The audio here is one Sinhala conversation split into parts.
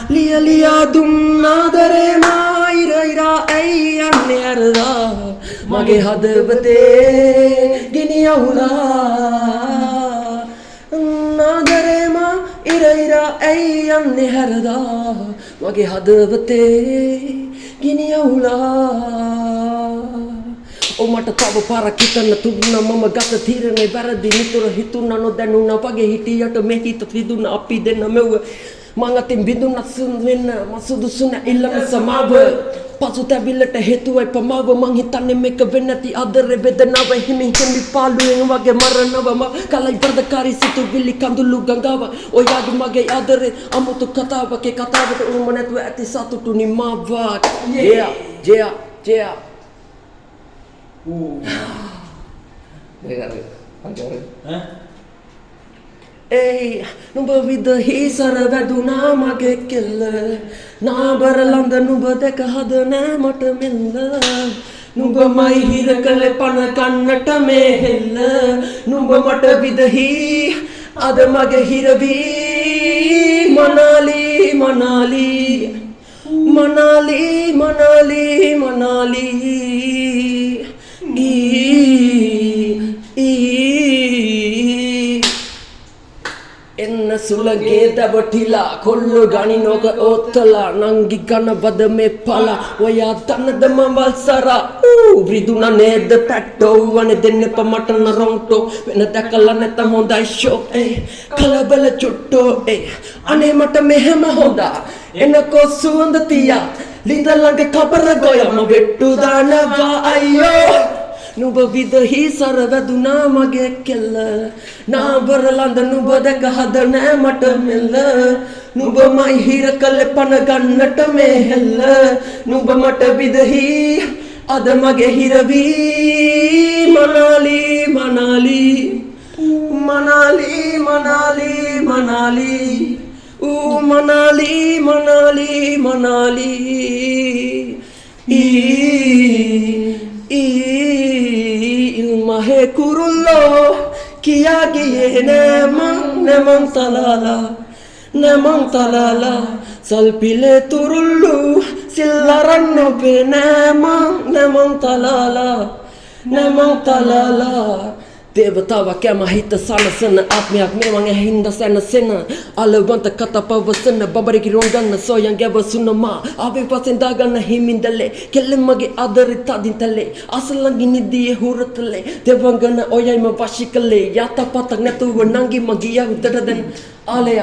ලිය ලියා දුන්නාදරේ මායිරයිරා ඇයි යන්නේ අරදා මගේ හදවතේ ගිනි අවුලා නාදරේ මායිරයිරා ඇයි යන්නේ අරදා මගේ හදවතේ ගිනි අවුලා මට තව පාරක් හිතන්න තුරුණා මම ගත තීරණේ වැරදි නිතර හිතුණා නොදැනුණා වගේ හිටියට මේ හිත විදුණා අපි දෙන්න මෙව්ව මං අතින් විදුණා සුන් වෙන්න මසුදුසු නැඉල්ලම සමාව පසුතැවිල්ලට හේතුවයි පමාව මං හිතන්නේ මේක වෙන්නේ නැති ආදරේ වේදනාව හිමින් හිමි පාළුවෙන් වගේ මරණවම කලයි වර්ධකාරී සිතුවිලි කඳුළු ගංගාව ඔයාගේ මගේ ආදරේ අමුතු කතාවක කතාවට උරුම නැතුව ඇති සතුටු නිමාවක් yeah Hey, nuba vida hisara vaduna mage kella nabar landa nuba deka hadana mata milla nuba mai hira kale pana kannata me hella nuba mata vidahi ada mage hiravi manali manali manali manali manali එන්න සුලගේ දවටිලා කොල්ලු ගනි නොක ඔත්තලා නංගි ගන බද මේ පලා ඔයා දන්නද මවල් සරා ව්‍රිදුන නේද පැට්ටෝ වනේ දෙන්න පමට නරොන්ටෝ වෙන දැකලා නැත හොඳයි ෂෝ කලබල චුට්ටෝ අනේ මට මෙහෙම හොඳා එනකෝ සුවඳ තියා ලිඳ ළඟ කබර ගොයම වෙට්ටු දානවා අයියෝ නුඹ විදහි සරවැදුනා මගේ කෙල්ල නාබර ලඳ නුඹ දැක හදන මට මෙල්ල නුඹ මයි හිර කළ පන ගන්නට මේ හෙල්ල නුඹ මට විදහි අද මගේ හිරවි මනාලි මනාලි මනාලි මනාලි මනාලි මනාලි මනාලි මනාලි Ilmahe kurullo kiyagiye nemang talala salpile turullu sillaranno be nemang talala දේවතාවක් යම හිත සනසන ආත්මයක් මෙවගේ හින්ද සැනසෙන අලවන්ත කතා පවසන බබරිකි රොංගන්න සොයන් ගැවසුනමා ආවේ පසෙන් දාගන්න හිමින්දලේ කෙල්ලෙමගේ ආදරේ තදින් තලේ අසලංගි නිදියේ හුරතලේ දෙවංගන ඔයයිම වශිකලේ යතපතක් නැතුව නංගි මගිය උඩට දැන් ආලය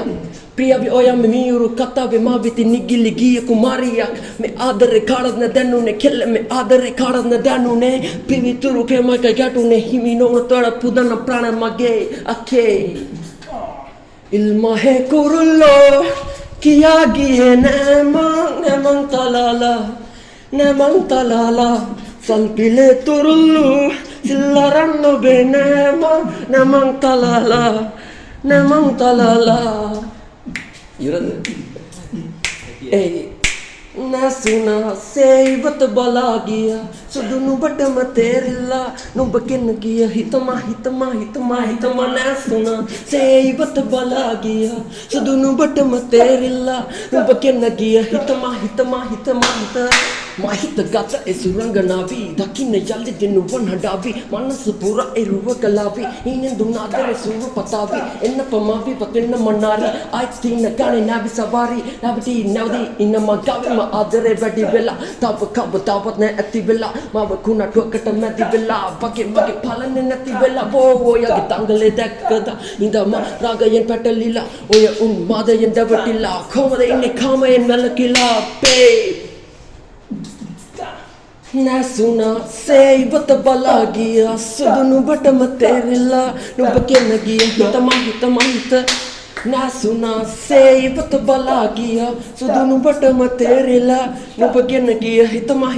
ප්‍රියවි ඔයම මියුරු කතාවේ මාවිති නිගිලි ගිය කුමාරියක් මේ ආදරේ කාඩන දැනුනේ කෙල්ල මේ ආදරේ කාඩන දැනුනේ පිවිතුරු ප්‍රේමක ගැටුනේ හිමි නොනතර පුදන ප්‍රාණ මගේ අකේ ඉල්මහේ කුරුල්ලෝ කියා ගියේ nemang talala salpile turullu sillaranno be nemang talala Yurad nasuna seivat balagia sudu nubat materilla nubakin giya hitama nasuna seivat balagia sudu nubat materilla nubakin giya hitama mahita gata esuranganavi dakinna jalli dinu vanhadavi manasu pura eruva kalavi inen dunadare suva patavi enna pamavi patinna manari aitina gane navi savari naviti navdi inna magavi ma adare vadi vela tavat ne ati vela mawa kuna tuakata madi vela bage palane nati vela wo oya gitangale dakkada indama ragayen patalila oya madayen davatilla komada inne kamayen melakila babe Nasuna seivat balagia sudu nubat materilla nubakin giya hitama Nasuna seivat balagia sudu nubat materilla nubakin giya hitama